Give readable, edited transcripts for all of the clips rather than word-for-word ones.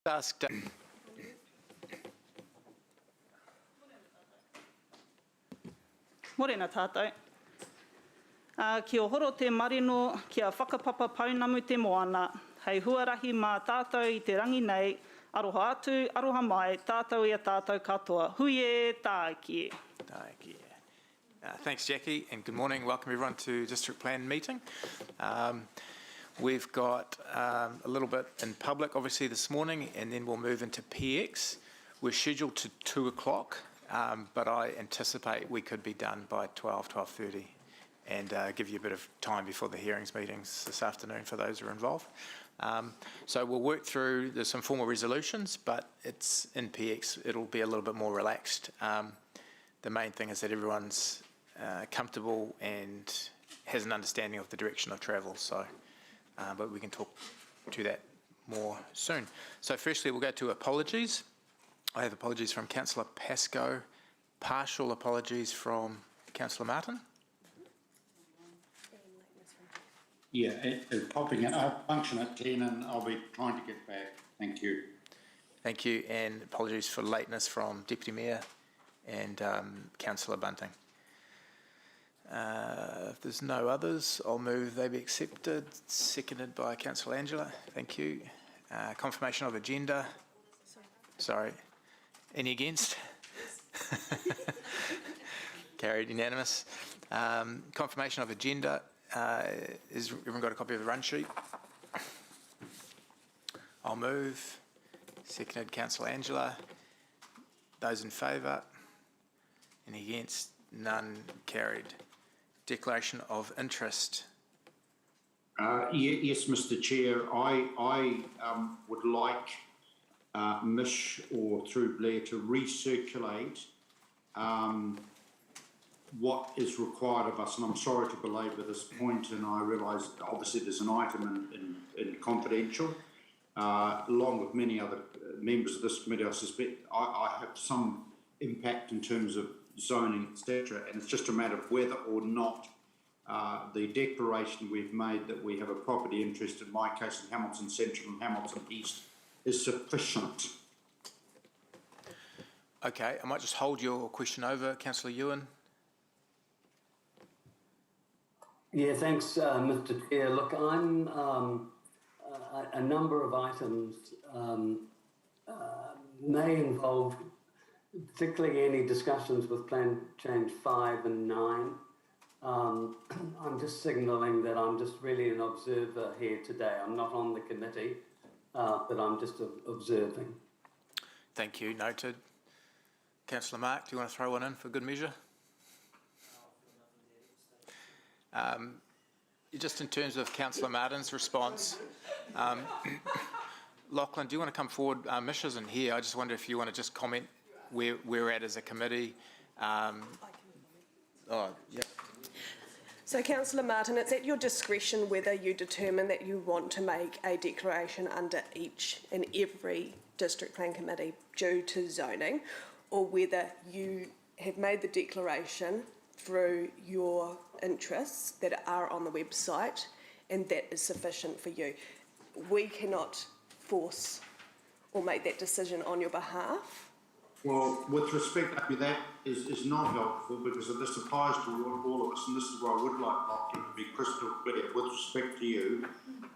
Ask. Morena tātou. Kia horo te marino, kia whakapapa paunamu te moana. Hei huarahi mā tātou I te rangi nei, aroha atu, aroha mai, tātou ia tātou katoa. Huie tākie. Tākie. Thanks, Jackie, and good morning. Welcome everyone to District Plan meeting. We've got a little bit in public, obviously, this morning, and then we'll move into PX. We're scheduled to 2 o'clock, but I anticipate we could be done by 12:30, and give you a bit of time before the hearings meetings this afternoon for those who are involved. So we'll work through, there's some formal resolutions, but it's in PX, it'll be a little bit more relaxed. The main thing is that everyone's comfortable and has an understanding of the direction of travel, so, but we can talk to that more soon. So firstly, we'll go to apologies. I have apologies from Councillor Pascoe, partial apologies from Councillor Martin. Yeah, it's popping up, function at 10, and I'll be trying to get back. Thank you. Thank you, and apologies for lateness from Deputy Mayor and Councillor Bunting. If there's no others, I'll move they be accepted. Seconded by Councillor Angela. Thank you. Confirmation of agenda. Sorry. Any against? Carried, unanimous. Confirmation of agenda. Has everyone got a copy of the run sheet? I'll move. Seconded, Councillor Angela. Those in favour? Any against? None. Carried. Declaration of interest. Yes, Mr. Chair. I would like Mish or through Blair to recirculate what is required of us, and I'm sorry to belabour this point, and I realise obviously there's an item in confidential, along with many other members of this committee. I suspect I have some impact in terms of zoning, etc., and it's just a matter of whether or not the declaration we've made that we have a property interest, in my case in Hamilton Central and Hamilton East, is sufficient. Okay, I might just hold your question over, Councillor Ewan. Yeah, thanks, Mr. Chair. Look, I'm a number of items may involve, particularly any discussions with Plan Change 5 and 9. I'm just signalling that I'm just really an observer here today. I'm not on the committee, but I'm just observing. Thank you, noted. Councillor Mark, do you want to throw one in for good measure? Just in terms of Councillor Martin's response, Lachlan, do you want to come forward? Mish isn't here. I just wonder if you want to just comment where we're at as a committee. Oh, yeah. So, Councillor Martin, it's at your discretion whether you determine that you want to make a declaration under each and every district plan committee due to zoning, or whether you have made the declaration through your interests that are on the website and that is sufficient for you. We cannot force or make that decision on your behalf. Well, with respect, that is not helpful, because this applies to all of us, and this is where I would like Lachlan to be crystal clear. With respect to you,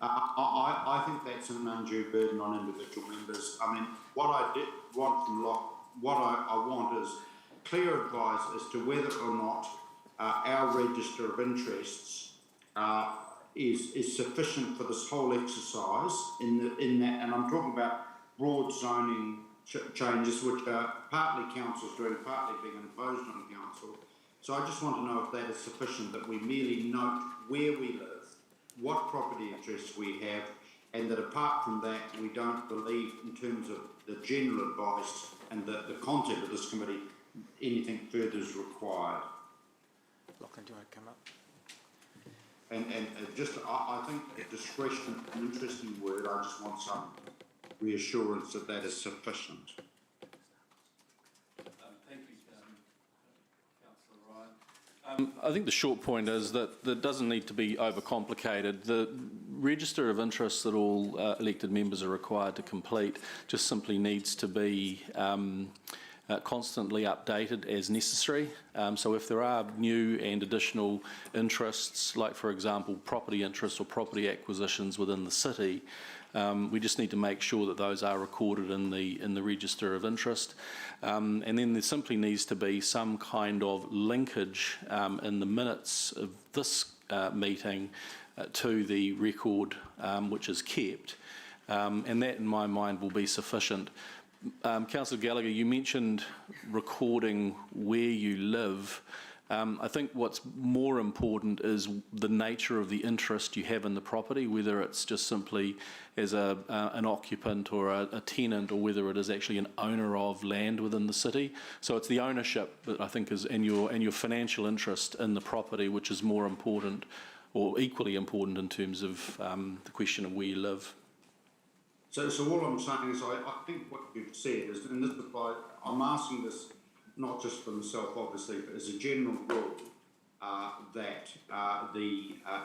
I think that's an undue burden on individual members. I mean, what I did want from what I want is clear advice as to whether or not our register of interests is sufficient for this whole exercise in that, and I'm talking about broad zoning changes which are partly council's doing, partly being imposed on council. So I just want to know if that is sufficient, that we merely note where we live, what property interests we have, and that apart from that we don't believe, in terms of the general advice and the content of this committee, anything further is required. Lachlan, do you want to come up? And just, I think discretion is an interesting word. I just want some reassurance that that is sufficient. Thank you, Councillor Ryan. I think the short point is that it doesn't need to be overcomplicated. register of interest that all elected members are required to complete just simply needs to be constantly updated as necessary. So if there are new and additional interests, like for example property interests or property acquisitions within the city, we just need to make sure that those are recorded in the register of interest. And then there simply needs to be some kind of linkage in the minutes of this meeting to the record which is kept. And that in my mind will be sufficient. Councillor Gallagher, you mentioned recording where you live. I think what's more important is the nature of the interest you have in the property, whether it's just simply as an occupant or a tenant, or whether it is actually an owner of land within the city. So it's the ownership that I think is, and your financial interest in the property, which is more important or equally important in terms of the question of where you live. So all I'm saying is I think what you've said is, and this applies, I'm asking this not just for myself obviously, but as a general rule, that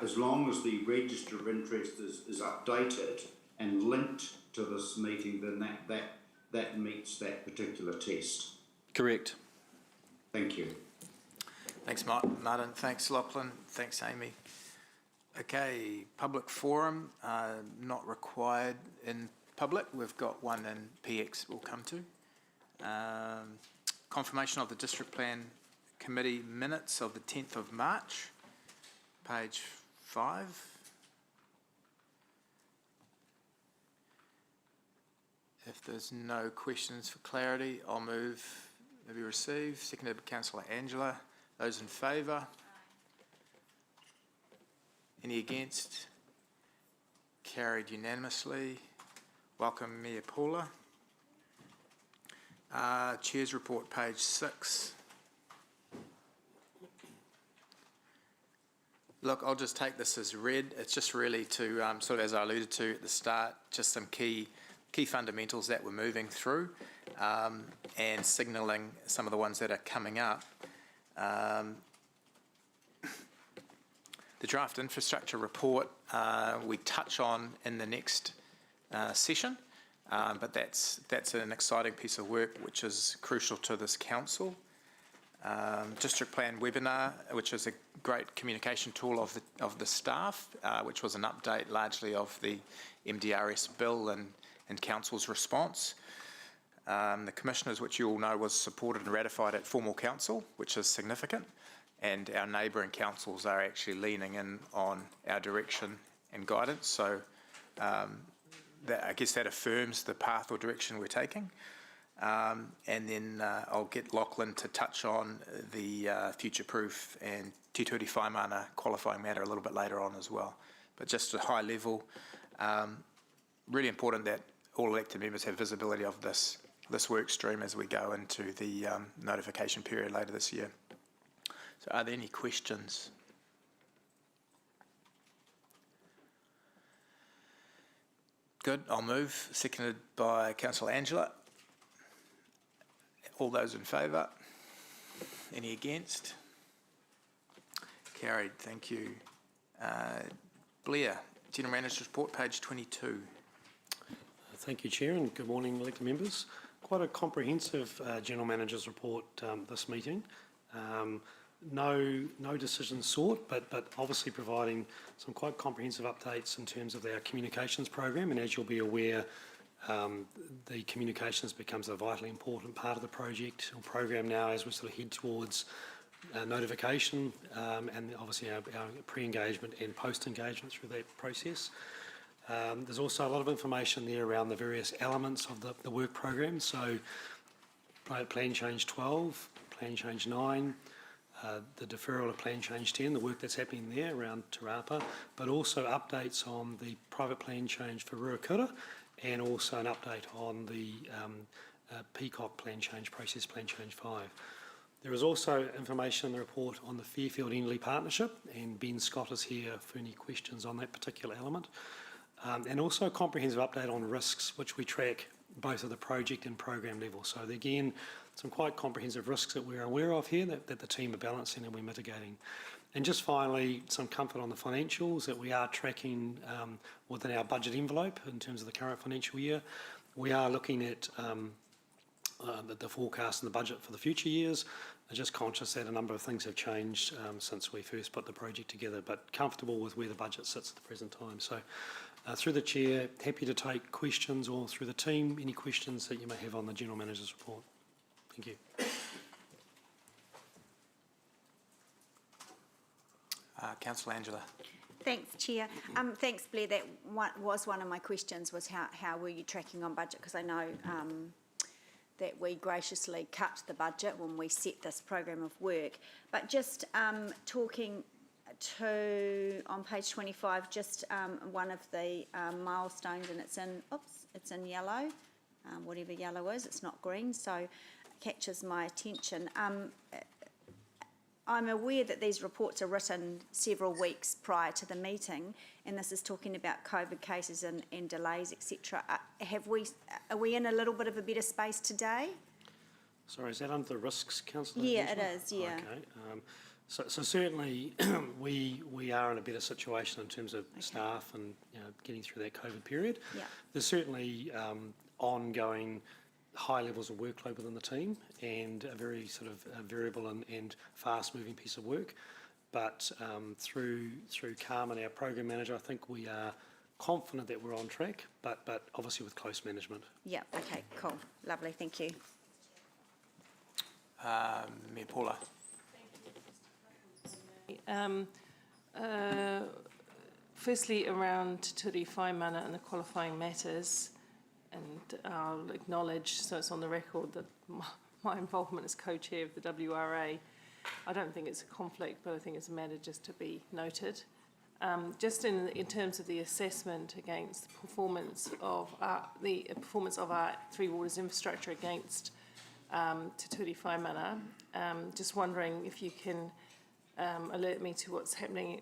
as long as the register of interest is updated and linked to this meeting, then that meets that particular test. Correct. Thank you. Thanks, Martin. Thanks, Lachlan. Thanks, Amy. Okay, public forum, not required in public. We've got one in PX we'll come to. Confirmation of the District Plan Committee minutes of the 10th of March, page 5. If there's no questions for clarity, I'll move to be received. Seconded by Councillor Angela. Those in favour? Any against? Carried unanimously. Welcome, Mayor Paula. Chair's report, page 6. Look, I'll just take this as read. It's just really to, sort of as I alluded to at the start, just some key fundamentals that we're moving through and signalling some of the ones that are coming up. The draft infrastructure report we touch on in the next session, but that's an exciting piece of work which is crucial to this council. District Plan webinar, which is a great communication tool of the staff, which was an update largely of the MDRS bill and council's response. The commissioners, which you all know, was supported and ratified at formal council, which is significant. And our neighbouring councils are actually leaning in on our direction and guidance. So I guess that affirms the path or direction we're taking. And then I'll get Lachlan to touch on the future-proof and Te Ture Whaimana qualifying matter a little bit later on as well. But just at a high level, really important that all elected members have visibility of this work stream as we go into the notification period later this year. So are there any questions? Good, I'll move. Seconded by Councillor Angela. All those in favour? Any against? Carried, thank you. Blair, General Manager's report, page 22. Thank you, Chair, and good morning, elected members. Quite a comprehensive General Manager's report this meeting. No decisions sought, but obviously providing some quite comprehensive updates in terms of our communications program. And as you'll be aware, the communications becomes a vitally important part of the project or program now as we sort of head towards notification and obviously our pre-engagement and post-engagement through that process. There's also a lot of information there around the various elements of the work program. So Plan Change 12, Plan Change 9, the deferral of Plan Change 10, the work that's happening there around Te Rapa, but also updates on the private plan change for Ruakura, and also an update on the Peacock Plan Change process, Plan Change 5. There is also information in the report on the Fairfield-Endley partnership, and Ben Scott is here for any questions on that particular element. And also a comprehensive update on risks, which we track both at the project and program level. So again, some quite comprehensive risks that we're aware of here that the team are balancing and we're mitigating. And just finally, some comfort on the financials, that we are tracking within our budget envelope in terms of the current financial year. We are looking at the forecast and the budget for the future years. I'm just conscious that a number of things have changed since we first put the project together, but comfortable with where the budget sits at the present time. So through the Chair, happy to take questions, or through the team, any questions that you may have on the General Manager's report. Thank you. Councillor Angela. Thanks, Chair. Thanks, Blair. That was one of my questions, was how were you tracking on budget? Because I know that we graciously cut the budget when we set this program of work. But just talking to, on page 25, just one of the milestones, and it's in yellow, whatever yellow is, it's not green, so it catches my attention. I'm aware that these reports are written several weeks prior to the meeting, and this is talking about COVID cases and delays, etc. Are we in a little bit of a better space today? Sorry, is that under the risks, Councillor? Yeah, it is, yeah. Okay. So certainly we are in a better situation in terms of staff and getting through that COVID period. Yeah. There's certainly ongoing high levels of workload within the team, and a very sort of variable and fast-moving piece of work. But through Carmen, our program manager, I think we are confident that we're on track, but obviously with close management. Yeah, okay, cool. Lovely, thank you. Mayor Paula. Firstly, around Te Ture Whaimana and the qualifying matters, and I'll acknowledge, so it's on the record, that my involvement as co-chair of the WRA, I don't think it's a conflict, but I think it's a matter just to be noted. Just in terms of the assessment against the performance of our Three Waters infrastructure against Te Ture Whaimana, just wondering if you can alert me to what's happening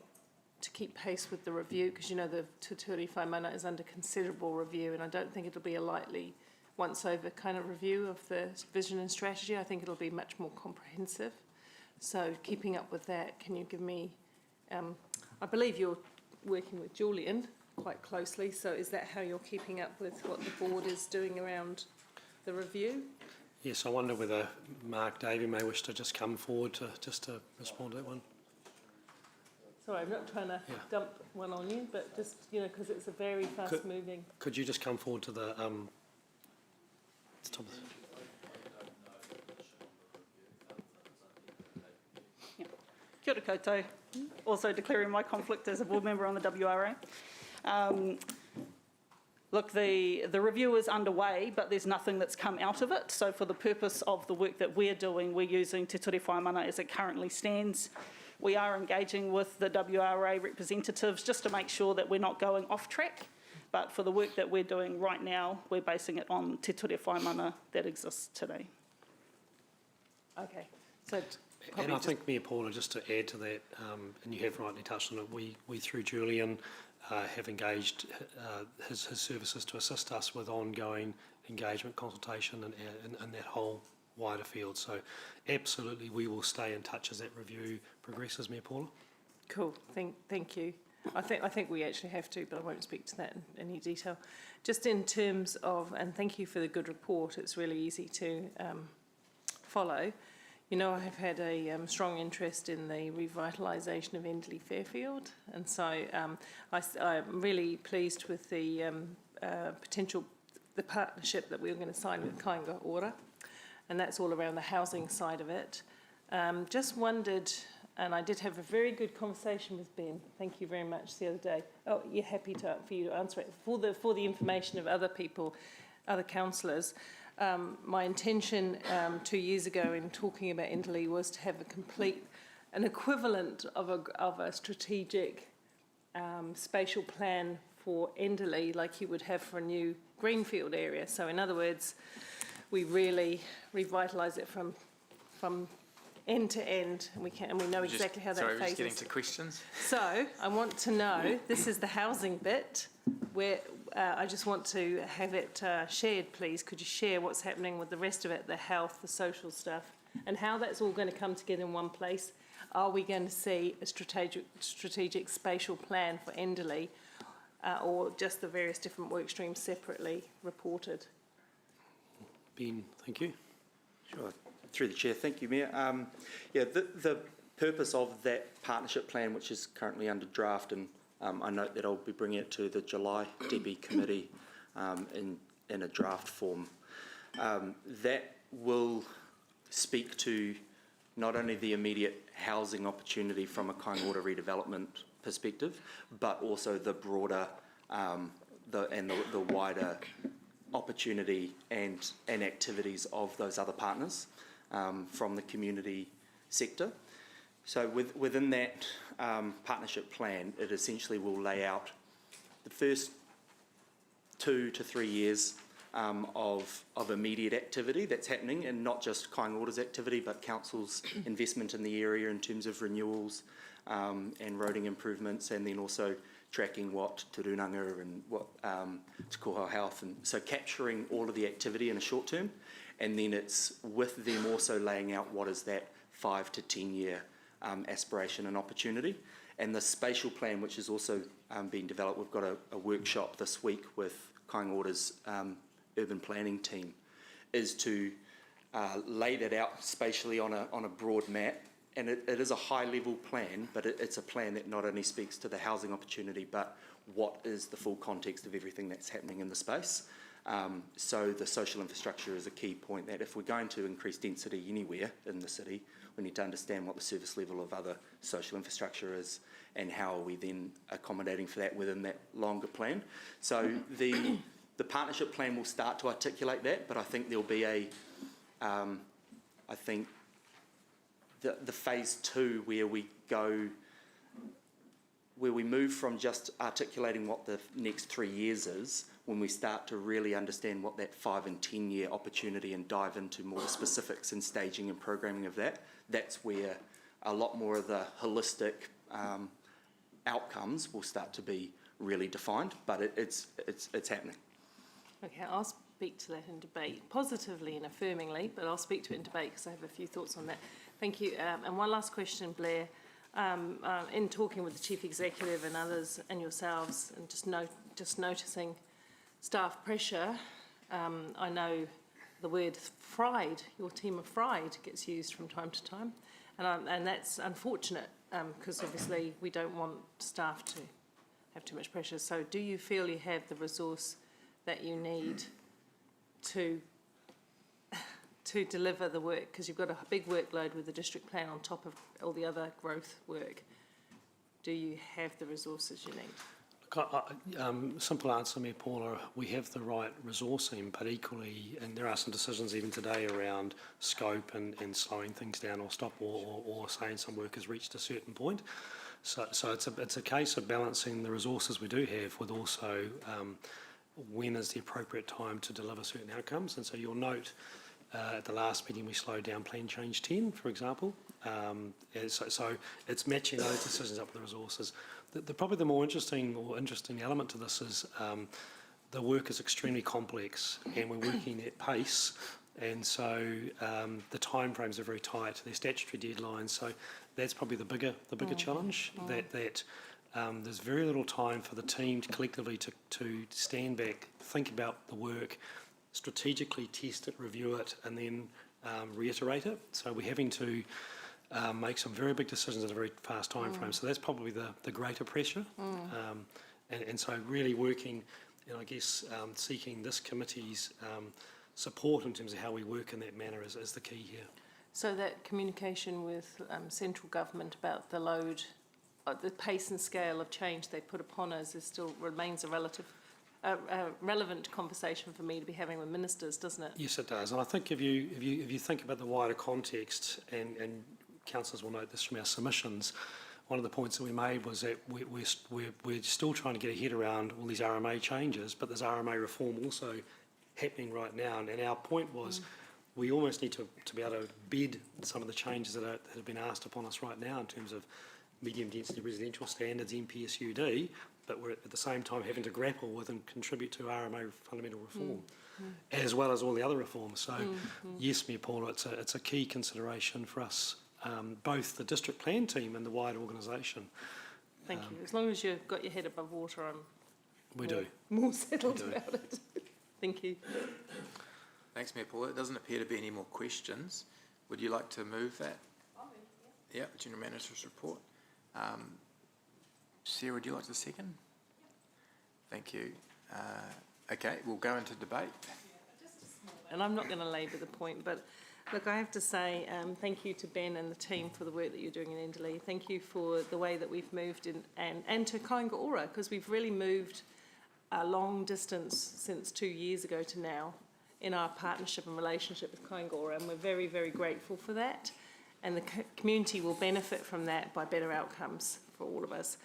to keep pace with the review, because the Te Ture Whaimana is under considerable review, and I don't think it'll be a lightly once-over kind of review of the vision and strategy. I think it'll be much more comprehensive. So keeping up with that, can you give me, I believe you're working with Julian quite closely, so is that how you're keeping up with what the board is doing around the review? Yes, I wonder whether Mark Davey may wish to just come forward to respond to that one. Sorry, I'm not trying to dump one on you, but just, because it's a very fast-moving... Could you just come forward to the top of Yeah. Kia ora koutou. Also declaring my conflict as a board member on the WRA. Look, the review is underway, but there's nothing that's come out of it. So for the purpose of the work that we're doing, we're using Te Ture Whaimana as it currently stands. We are engaging with the WRA representatives just to make sure that we're not going off track. But for the work that we're doing right now, we're basing it on Te Ture Whaimana that exists today. Okay. So And I think, Mayor Paula, just to add to that, and you have rightly touched on it, we through Julian have engaged his services to assist us with ongoing engagement, consultation, and that whole wider field. So absolutely we will stay in touch as that review progresses, Mayor Paula. Cool, thank you. I think we actually have to, but I won't speak to that in any detail. Just in terms of, and thank you for the good report, it's really easy to follow. I have had a strong interest in the revitalisation of Enderley Fairfield, and so I'm really pleased with the partnership that we're going to sign with Kāinga Ora, and that's all around the housing side of it. Just wondered, and I did have a very good conversation with Ben, thank you very much, the other day. Oh, you're happy for you to answer it. For the information of other people, other councillors, my intention 2 years ago in talking about Enderley was to have an equivalent of a strategic spatial plan for Enderley, like you would have for a new greenfield area. So in other words, we really revitalise it from end to end, and we know exactly how that phases. Sorry, we're just getting to questions. So I want to know, this is the housing bit, where I just want to have it shared, please. Could you share what's happening with the rest of it, the health, the social stuff, and how that's all going to come together in one place? are we going to see a strategic spatial plan for Enderley, or just the various different work streams separately reported? Ben, thank you. Sure. Through the chair, thank you, Mayor. The purpose of that partnership plan, which is currently under draft, and I note that I'll be bringing it to the July DB committee in a draft form. That will speak to not only the immediate housing opportunity from a Kaingora redevelopment perspective, but also the broader the wider opportunity and activities of those other partners from the community sector. So within that partnership plan, it essentially will lay out the first 2 to 3 years of immediate activity that's happening, and not just Kaingora's activity, but council's investment in the area in terms of renewals and roading improvements, and then also tracking what Te Runanga and what Te Koha Health, and so capturing all of the activity in a short term, and then it's with them also laying out what is that 5 to 10 year aspiration and opportunity. And the spatial plan, which is also being developed, we've got a workshop this week with Kaingora's urban planning team, is to lay that out spatially on a broad map. And it is a high-level plan, but it's a plan that not only speaks to the housing opportunity, but what is the full context of everything that's happening in the space. So the social infrastructure is a key point, that if we're going to increase density anywhere in the city, we need to understand what the service level of other social infrastructure is, and how are we then accommodating for that within that longer plan. So the partnership plan will start to articulate that, but I think there'll be the phase 2 where we move from just articulating what the next 3 years is, when we start to really understand what that 5 and 10 year opportunity, and dive into more specifics and staging and programming of that. That's where a lot more of the holistic outcomes will start to be really defined, but it's happening. Okay, I'll speak to that in debate, positively and affirmingly, but I'll speak to it in debate because I have a few thoughts on that. Thank you. And one last question, Blair. In talking with the Chief Executive and others and yourselves, and just noticing staff pressure, I know the word fried, your team of fried, gets used from time to time, and that's unfortunate because obviously we don't want staff to have too much pressure. So do you feel you have the resource that you need to deliver the work, because you've got a big workload with the district plan on top of all the other growth work? Do you have the resources you need? Simple answer, Mayor Paula, we have the right resourcing, but equally, and there are some decisions even today around scope and slowing things down or stop or saying some work has reached a certain point. So it's a case of balancing the resources we do have with also when is the appropriate time to deliver certain outcomes. And so you'll note at the last meeting we slowed down Plan Change 10, for example. So it's matching those decisions up with the resources. Probably the more interesting element to this is the work is extremely complex, and we're working at pace, and so the timeframes are very tight. They're statutory deadlines, so that's probably the bigger challenge. That there's very little time for the team to collectively to stand back, think about the work, strategically test it, review it, and then reiterate it. So we're having to make some very big decisions in a very fast time frame. So that's probably the greater pressure. And so really working, and I guess seeking this committee's support in terms of how we work in that manner is the key here. So that communication with central government about the load, the pace and scale of change they put upon us still remains a relevant conversation for me to be having with ministers, doesn't it? Yes, it does. And I think if you think about the wider context, and councillors will note this from our submissions, one of the points that we made was that we're still trying to get a head around all these RMA changes, but there's RMA reform also happening right now. And our point was we almost need to be able to bed some of the changes that have been asked upon us right now in terms of medium density residential standards, MPSUD, but we're at the same time having to grapple with and contribute to RMA fundamental reform, as well as all the other reforms. So yes, Mayor Paula, it's a key consideration for us both the district plan team and the wider organisation. Thank you. As long as you've got your head above water, I'm We do. more settled about it. Thank you. Thanks, Mayor Paula. It doesn't appear to be any more questions. Would you like to move that? I'll move, yeah. General Manager's report. Sarah, would you like to second? Thank you. Okay, we'll go into debate. And I'm not going to labour the point, but look, I have to say thank you to Ben and the team for the work that you're doing in Enderley. Thank you for the way that we've moved in, and to Kāinga Ora, because we've really moved a long distance since 2 years ago to now in our partnership and relationship with Kāinga Ora, and we're very, very grateful for that. And the community will benefit from that by better outcomes for all of us.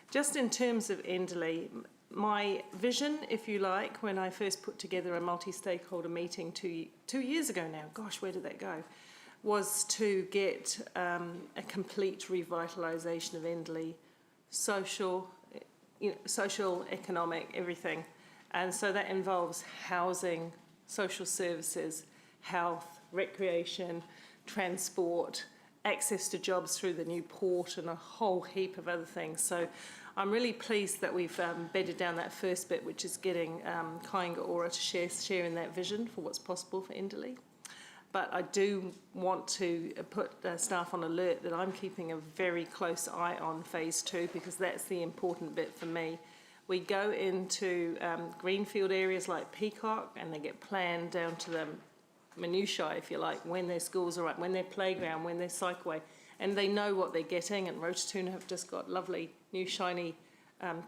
Just in terms of Enderley, my vision, if you like, when I first put together a multi-stakeholder meeting two years ago now, gosh, where did that go, was to get a complete revitalisation of Enderley, social, economic, everything. And so that involves housing, social services, health, recreation, transport, access to jobs through the new port, and a whole heap of other things. So I'm really pleased that we've bedded down that first bit, which is getting Kāinga Ora to share in that vision for what's possible for Enderley. But I do want to put staff on alert that I'm keeping a very close eye on phase 2, because that's the important bit for me. We go into greenfield areas like Peacock, and they get planned down to the minutiae, if you like, when their schools are up, when their playground, when their cycleway, and they know what they're getting. And Rototuna have just got lovely new shiny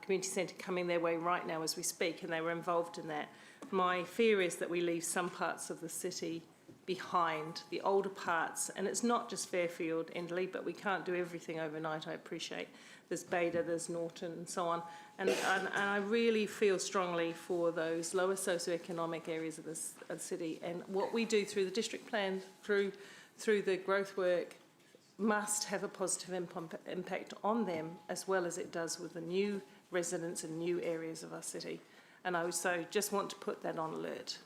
community centre coming their way right now as we speak, and they were involved in that. My fear is that we leave some parts of the city behind, the older parts, and it's not just Fairfield, Enderley, but we can't do everything overnight, I appreciate. There's Beda, there's Norton, and so on. And I really feel strongly for those lower socioeconomic areas of the city, and what we do through the district plan, through the growth work, must have a positive impact on them, as well as it does with the new residents and new areas of our city. And I also just want to put that on alert.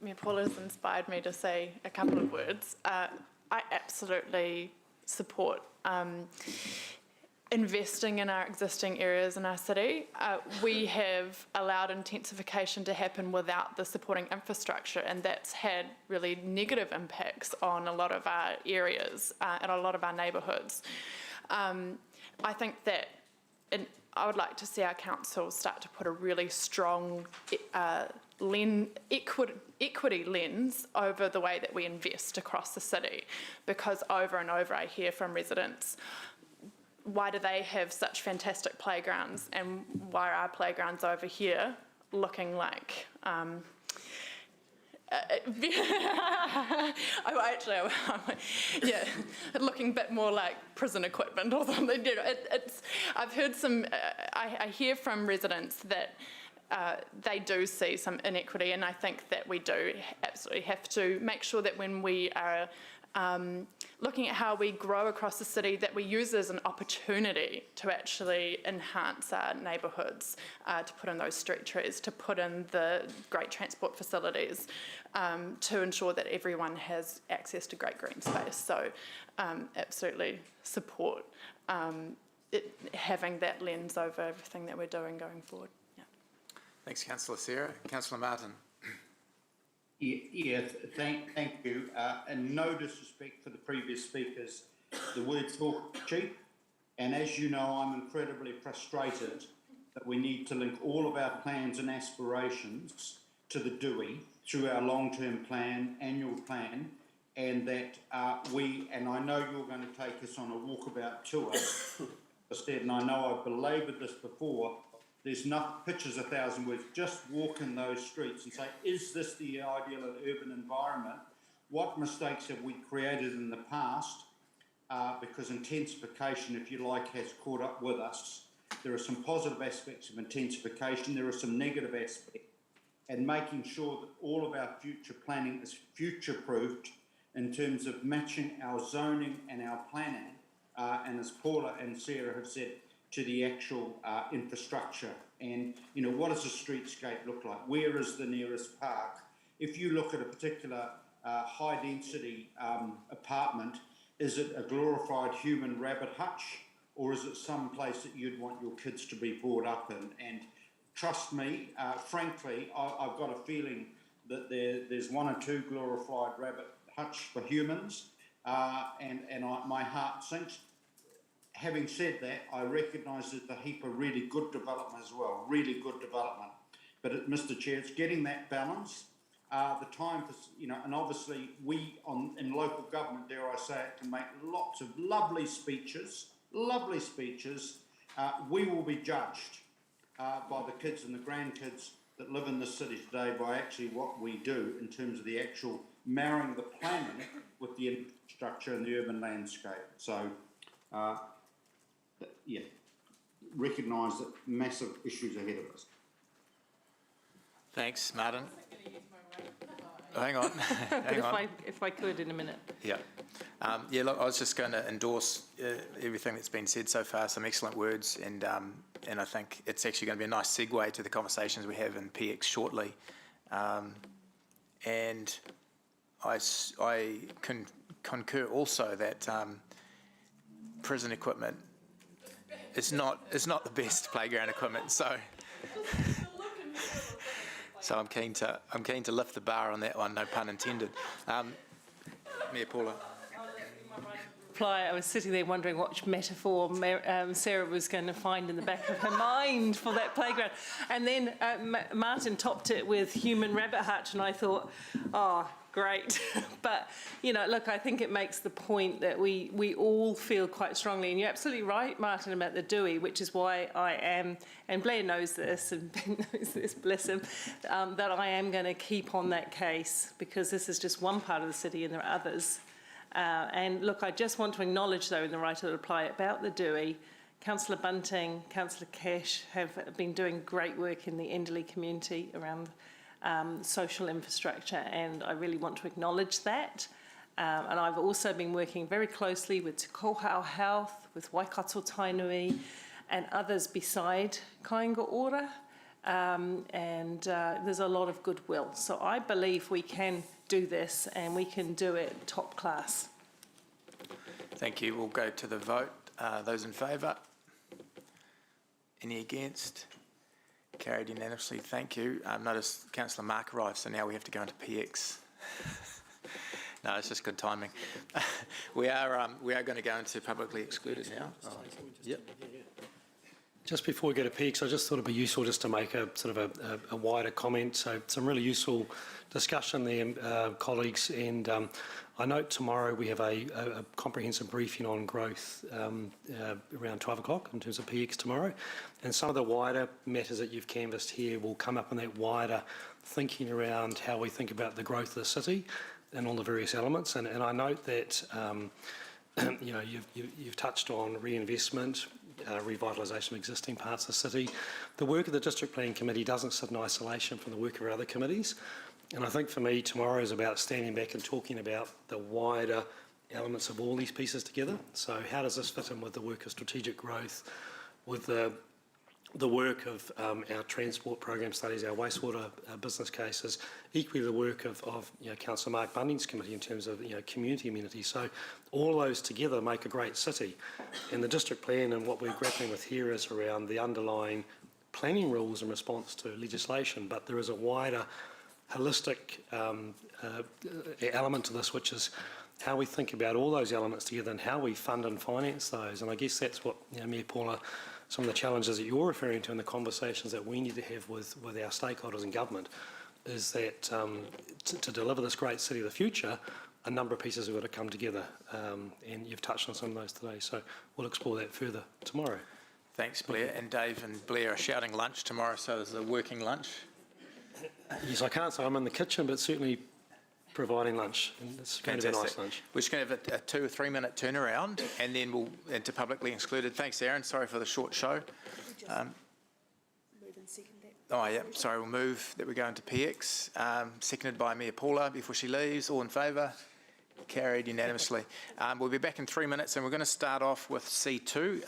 Mayor Paula has inspired me to say a couple of words. I absolutely support investing in our existing areas in our city. We have allowed intensification to happen without the supporting infrastructure, and that's had really negative impacts on a lot of our areas and a lot of our neighbourhoods. I think that I would like to see our council start to put a really strong equity lens over the way that we invest across the city, because over and over I hear from residents, why do they have such fantastic playgrounds and why are our playgrounds over here looking like looking a bit more like prison equipment or something. You know, I've heard some. I hear from residents that they do see some inequity, and I think that we do absolutely have to make sure that when we are looking at how we grow across the city, that we use it as an opportunity to actually enhance our neighbourhoods, to put in those street trees, to put in the great transport facilities, to ensure that everyone has access to great green space. So absolutely support having that lens over everything that we're doing going forward. Yeah. Thanks, Councillor Sarah. Councillor Martin. Thank you. And no disrespect for the previous speakers, the words talk cheap. And as you know, I'm incredibly frustrated that we need to link all of our plans and aspirations to the DUI through our long-term plan, annual plan, and that and I know you're going to take us on a walkabout tour, instead, and I know I've belaboured this before, there's enough pictures, 1,000 words. Just walk in those streets and say, is this the ideal urban environment? What mistakes have we created in the past? Because intensification, if you like, has caught up with us. There are some positive aspects of intensification. There are some negative aspects. And making sure that all of our future planning is future-proofed in terms of matching our zoning and our planning, and as Paula and Sarah have said, to the actual infrastructure And, you know, what does the streetscape look like? Where is the nearest park? If you look at a particular high-density apartment, is it a glorified human rabbit hutch, or is it some place that you'd want your kids to be brought up in? And trust me, frankly, I've got a feeling that there's one or two glorified rabbit hutch for humans, and my heart sinks. Having said that, I recognise that the heap of really good development as well, really good development. But, Mr Chair, it's getting that balance. The time for, you know, and obviously we in local government, dare I say it, can make lots of lovely speeches. We will be judged by the kids and the grandkids that live in this city today by actually what we do in terms of the actual marrying the planning with the infrastructure and the urban landscape. So, yeah, recognise that massive issues ahead of us. Thanks, Martin. Hang on. Hang on. If I could in a minute. Yeah. Yeah, look, I was just going to endorse everything that's been said so far, some excellent words, and I think it's actually going to be a nice segue to the conversations we have in PX shortly. And I can concur also that prison equipment is not the best playground equipment, so I'm keen to lift the bar on that one, no pun intended. Mayor Paula. I was sitting there wondering what metaphor Sarah was going to find in the back of her mind for that playground. And then Martin topped it with human rabbit hutch, and I thought, oh, great. But, you know, look, I think it makes the point that we all feel quite strongly, and you're absolutely right, Martin, about the DUI, which is why I am, and Blair knows this, and Ben knows this, bless him, that I am going to keep on that case, because this is just one part of the city and there are others. And look, I just want to acknowledge, though, in the right to reply about the DUI, Councillor Bunting, Councillor Cash have been doing great work in the Enderley community around social infrastructure, and I really want to acknowledge that. And I've also been working very closely with Te Kohau Health, with Waikato Tainui, and others beside Kāinga Ora, and there's a lot of goodwill. So I believe we can do this, and we can do it top class. Thank you. We'll go to the vote. Those in favour? Any against? Carried unanimously. Thank you. Notice Councillor Mark arrived, so now we have to go into PX. No, it's just good timing. We are going to go into publicly excluded now. Oh, yep. Just before we go to PX, I just thought it'd be useful just to make a sort of a wider comment. So some really useful discussion there, colleagues, and I note tomorrow we have a comprehensive briefing on growth around 12 o'clock in terms of PX tomorrow, and some of the wider matters that you've canvassed here will come up in that wider thinking around how we think about the growth of the city and all the various elements. And I note that you know, you've touched on reinvestment, revitalisation of existing parts of the city. The work of the District Planning Committee doesn't sit in isolation from the work of our other committees. And I think for me, tomorrow is about standing back and talking about the wider elements of all these pieces together. So how does this fit in with the work of strategic growth, with the work of our transport program studies, our wastewater business cases, equally the work of you know, Councillor Mark Bunting's committee in terms of, you know, community amenities. So all those together make a great city. And the district plan and what we're grappling with here is around the underlying planning rules in response to legislation, but there is a wider holistic element to this, which is how we think about all those elements together and how we fund and finance those. And I guess that's what, you know, Mayor Paula, some of the challenges that you're referring to in the conversations that we need to have with our stakeholders in government is that to deliver this great city of the future, a number of pieces have got to come together, and you've touched on some of those today. So we'll explore that further tomorrow. Thanks, Blair. And Dave and Blair are shouting lunch tomorrow, so there's a working lunch. Yes, I can't say I'm in the kitchen, but certainly providing lunch. And it's going to be a nice lunch. We're just going to have a 2 or 3 minute turnaround, and then we'll into publicly excluded. Thanks, Aaron. Sorry for the short show. Oh, yeah. Sorry, we'll move that we go into PX. Seconded by Mayor Paula before she leaves. All in favour? Carried unanimously. We'll be back in 3 minutes, and we're going to start off with C2.